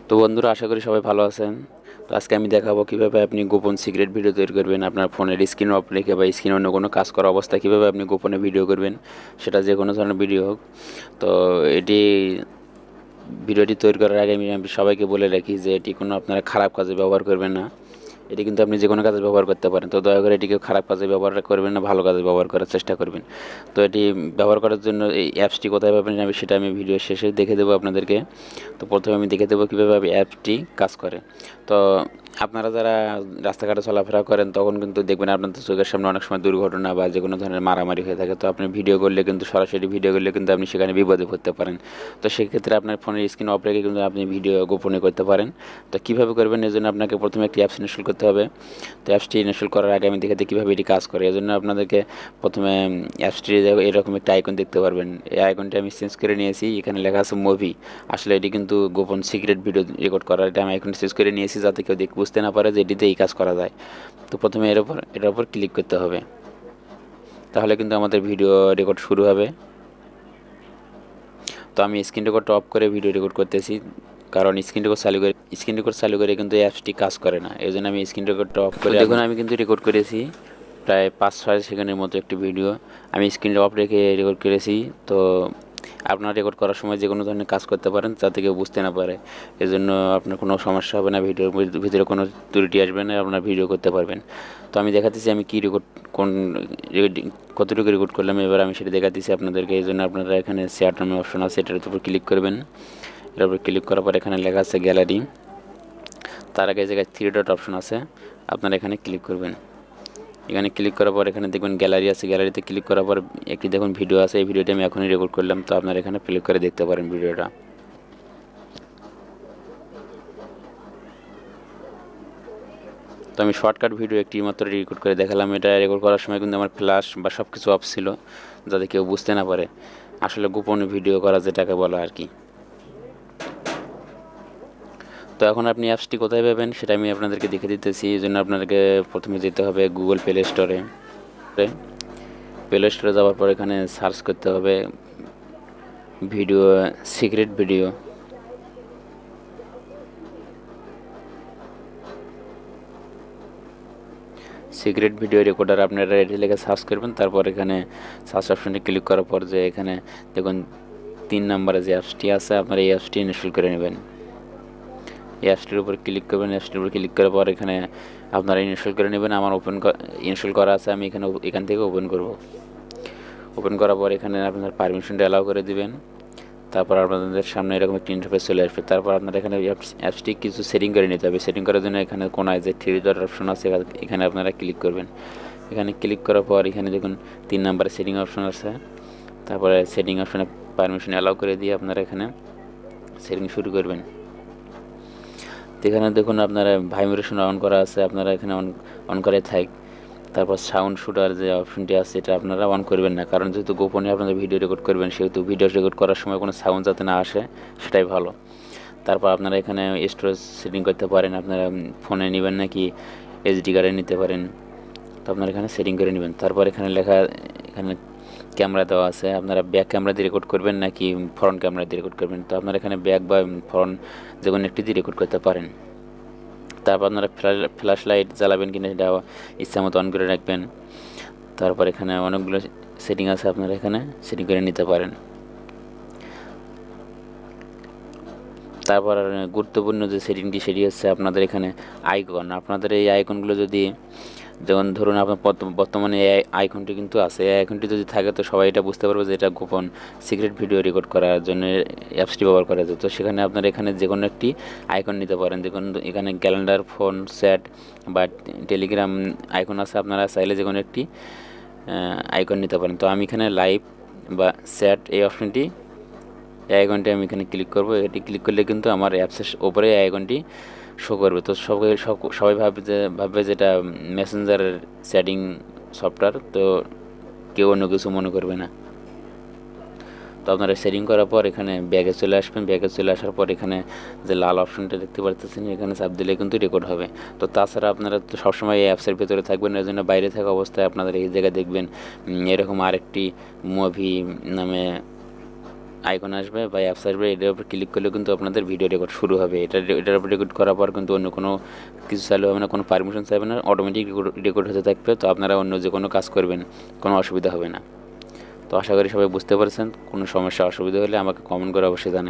তো বন্ধুরা, আশা করি সবাই ভালো আছেন। তো আজকে আমি দেখাবো কিভাবে আপনি গোপন সিক্রেট ভিডিও তৈরি করবেন। আপনার ফোনের স্ক্রিন অফ রেখে বা স্ক্রিন অন্য কোনো কাজ করা অবস্থায় কীভাবে আপনি গোপনে ভিডিও করবেন, সেটা যে কোনো ধরনের ভিডিও হোক। তো এটি ভিডিওটি তৈরি করার আগে আমি সবাইকে বলে রাখি যে এটি কোনো আপনারা খারাপ কাজে ব্যবহার করবেন না। এটি কিন্তু আপনি যে কোনো কাজে ব্যবহার করতে পারেন। তো দয়া করে এটিকে খারাপ কাজে ব্যবহার করবেন না, ভালো কাজে ব্যবহার করার চেষ্টা করবেন। তো এটি ব্যবহার করার জন্য এই অ্যাপসটি কোথায় পাবেন সেটা আমি ভিডিও শেষে দেখে দেবো আপনাদেরকে। তো প্রথমে আমি দেখে দেবো কীভাবে অ্যাপসটি কাজ করে। তো আপনারা যারা রাস্তাঘাটে চলাফেরা করেন তখন কিন্তু দেখবেন আপনাদের চোখের সামনে অনেক সময় দুর্ঘটনা বা যে কোনো ধরনের মারামারি হয়ে থাকে। তো আপনি ভিডিও করলে কিন্তু সরাসরি ভিডিও করলে কিন্তু আপনি সেখানে বিপদে পড়তে পারেন। তো সেক্ষেত্রে আপনার ফোনের স্ক্রিন অফ রেখে কিন্তু আপনি ভিডিও গোপনে করতে পারেন। তো কীভাবে করবেন, এর জন্য আপনাকে প্রথমে একটি অ্যাপস ইনস্টল করতে হবে। তো অ্যাপসটি ইনস্টল করার আগে আমি দেখে দিই কীভাবে এটি কাজ করে। এজন্য আপনাদেরকে প্রথমে অ্যাপসটি এরকম একটা আইকন দেখতে পারবেন। এই আইকনটি আমি চেঞ্জ করে নিয়েছি, এখানে লেখা আছে মুভি। আসলে এটি কিন্তু গোপন সিক্রেট ভিডিও রেকর্ড করার, এটা আমি আইকনটি চেঞ্জ করে নিয়েছি যাতে কেউ বুঝতে না পারে যে এটিতে এই কাজ করা যায়। তো প্রথমে এটার উপর ক্লিক করতে হবে, তাহলে কিন্তু আমাদের ভিডিও রেকর্ড শুরু হবে। তো আমি স্ক্রিন রেকর্ডটা অফ করে ভিডিও রেকর্ড করতেছি, কারণ স্ক্রিন রেকর্ড চালু করে কিন্তু এই অ্যাপসটি কাজ করে না। এই জন্য আমি স্ক্রিন রেকর্ডটা অফ করে, দেখুন আমি কিন্তু রেকর্ড করেছি প্রায় 5-6 সেকেন্ডের মতো একটি ভিডিও আমি স্ক্রিনটা অফ রেখে রেকর্ড করেছি। তো আপনারা রেকর্ড করার সময় যে কোনো ধরনের কাজ করতে পারেন যাতে কেউ বুঝতে না পারে। এজন্য আপনার কোনো সমস্যা হবে না, ভিডিওর ভিতরে কোনো ত্রুটি আসবে না, আপনার ভিডিও করতে পারবেন। তো আমি দেখাতেছি আমি কী রেকর্ড, কতটুকু রেকর্ড করলাম, এবার আমি সেটা দেখাতেছি আপনাদেরকে। এই জন্য আপনারা এখানে শেয়ার নামে অপশন আছে, এটার উপর ক্লিক করবেন। এটার উপর ক্লিক করার পর এখানে লেখা আছে গ্যালারি। তার আগে জায়গায় 3 ডট অপশন আছে, আপনারা এখানে ক্লিক করবেন। এখানে ক্লিক করার পর এখানে দেখবেন গ্যালারি আছে, গ্যালারিতে ক্লিক করার পর একটি দেখুন ভিডিও আছে। এই ভিডিওটি আমি এখনই রেকর্ড করলাম, তো আপনারা এখানে প্লে করে দেখতে পারেন ভিডিওটা। তো আমি শর্টকাট ভিডিও একটি মাত্র রেকর্ড করে দেখালাম। এটা রেকর্ড করার সময় কিন্তু আমার ফ্ল্যাশ বা সব কিছু অফ ছিল, যাতে কেউ বুঝতে না পারে। আসলে গোপন ভিডিও করা যেটাকে বলা আর কি। তো এখন আপনি অ্যাপসটি কোথায় পাবেন সেটা আমি আপনাদেরকে দেখে দিতেছি। এই জন্য আপনাদেরকে প্রথমে যেতে হবে গুগল প্লে স্টোরে। প্লে স্টোরে যাওয়ার পর এখানে সার্চ করতে হবে video, secret video. Secret video recorder আপনারা এটি লিখে সার্চ করবেন। তারপর এখানে সার্চ অপশনে ক্লিক করার পর যে এখানে দেখুন 3 নম্বরে যে অ্যাপসটি আছে, আপনারা এই অ্যাপসটি ইনস্টল করে নেবেন। এই অ্যাপসটির উপর ক্লিক করবেন। অ্যাপসটির উপর ক্লিক করার পর এখানে আপনারা ইনস্টল করে নেবেন। আমার ইনস্টল করা আছে, আমি এখান থেকে ওপেন করব। ওপেন করার পর এখানে আপনার পারমিশনটা অ্যালাউ করে দিবেন। তারপর আপনাদের সামনে এরকম একটি ইন্টারফেস চলে আসবে। তারপর আপনারা এখানে অ্যাপসটি কিছু সেটিং করে নিতে হবে। সেটিং করার জন্য এখানে কোনায় যে 3 ডট অপশন আছে, এখানে আপনারা ক্লিক করবেন। এখানে ক্লিক করার পর এখানে দেখুন 3 নম্বরে সেটিং অপশন আছে। তারপরে সেটিং অপশনে পারমিশন অ্যালাউ করে দিয়ে আপনারা এখানে সেটিং শুরু করবেন। এখানে দেখুন আপনারা ভাইব্রেশন অন করা আছে, আপনারা এখানে অন করে থাক। তারপর সাউন্ড শুটার যে অপশনটি আছে এটা আপনারা অন করবেন না, কারণ যেহেতু গোপনে আপনারা ভিডিও রেকর্ড করবেন, সেহেতু ভিডিও রেকর্ড করার সময় কোনো সাউন্ড যাতে না আসে, সেটাই ভালো। তারপর আপনারা এখানে স্টোরেজ সেটিং করতে পারেন, আপনারা ফোনে নেবেন নাকি এসডি কার্ডে নিতে পারেন, তো আপনারা এখানে সেটিং করে নেবেন। তারপর এখানে এখানে ক্যামেরা দেওয়া আছে, আপনারা ব্যাক ক্যামেরা দিয়ে রেকর্ড করবেন নাকি ফ্রন্ট ক্যামেরা দিয়ে রেকর্ড করবেন। তো আপনারা এখানে ব্যাক বা ফ্রন্ট যে কোনো একটি দিয়ে রেকর্ড করতে পারেন। তারপর আপনারা ফ্ল্যাশ লাইট জ্বালাবেন কিনা সেটা ইচ্ছা মতো অন করে রাখবেন। তারপর এখানে অনেকগুলো সেটিং আছে, আপনারা এখানে সেটিং করে নিতে পারেন। তারপর গুরুত্বপূর্ণ যে সেটিংটি সেটি হচ্ছে আপনাদের এখানে আইকন। আপনাদের এই আইকনগুলো যদি, যেমন ধরুন আপনার বর্তমানে এই আইকনটি কিন্তু আছে, এই আইকনটি যদি থাকে তো সবাই এটা বুঝতে পারবে যে এটা গোপন সিক্রেট ভিডিও রেকর্ড করার জন্য অ্যাপসটি ব্যবহার করা যায়। তো সেখানে আপনারা এখানে যে কোনো একটি আইকন নিতে পারেন। দেখুন এখানে ক্যালেন্ডার, ফোন, চ্যাট বা টেলিগ্রাম আইকন আছে, আপনারা চাইলে যে কোনো একটি আইকন নিতে পারেন। তো আমি এখানে লাইভ বা চ্যাট এই অপশনটি, এই আইকনটি আমি এখানে ক্লিক করব। এটি ক্লিক করলে কিন্তু আমার অ্যাপসের ওপরে এই আইকনটি শো করবে। তো সবাই ভাববে যে এটা মেসেঞ্জারের চ্যাটিং সফটওয়্যার, তো কেউ অন্য কিছু মনে করবে না। তো আপনারা সেটিং করার পর এখানে ব্যাগে চলে আসবেন। ব্যাগে চলে আসার পর এখানে যে লাল অপশনটা দেখতে পাচ্ছেন, এখানে চাপ দিলে কিন্তু রেকর্ড হবে। তো তাছাড়া আপনারা তো সবসময় এই অ্যাপসের ভেতরে থাকবেন, এর জন্য বাইরে থাকা অবস্থায় আপনাদের এই জায়গায় দেখবেন এরকম আরেকটি মুভি নামে আইকন আসবে বা অ্যাপস আসবে, এটার উপর ক্লিক করলে কিন্তু আপনাদের ভিডিও রেকর্ড শুরু হবে। এটার উপর রেকর্ড করার পর কিন্তু অন্য কোনো কিছু চালু হবে না, কোনো পারমিশন চাইবে না, অটোমেটিক রেকর্ড হতে থাকবে। তো আপনারা অন্য যে কোনো কাজ করবেন, কোনো অসুবিধা হবে না। তো আশা করি সবাই বুঝতে পারছেন। কোনো সমস্যা অসুবিধা হলে আমাকে কমেন্ট করে অবশ্যই জানাবেন।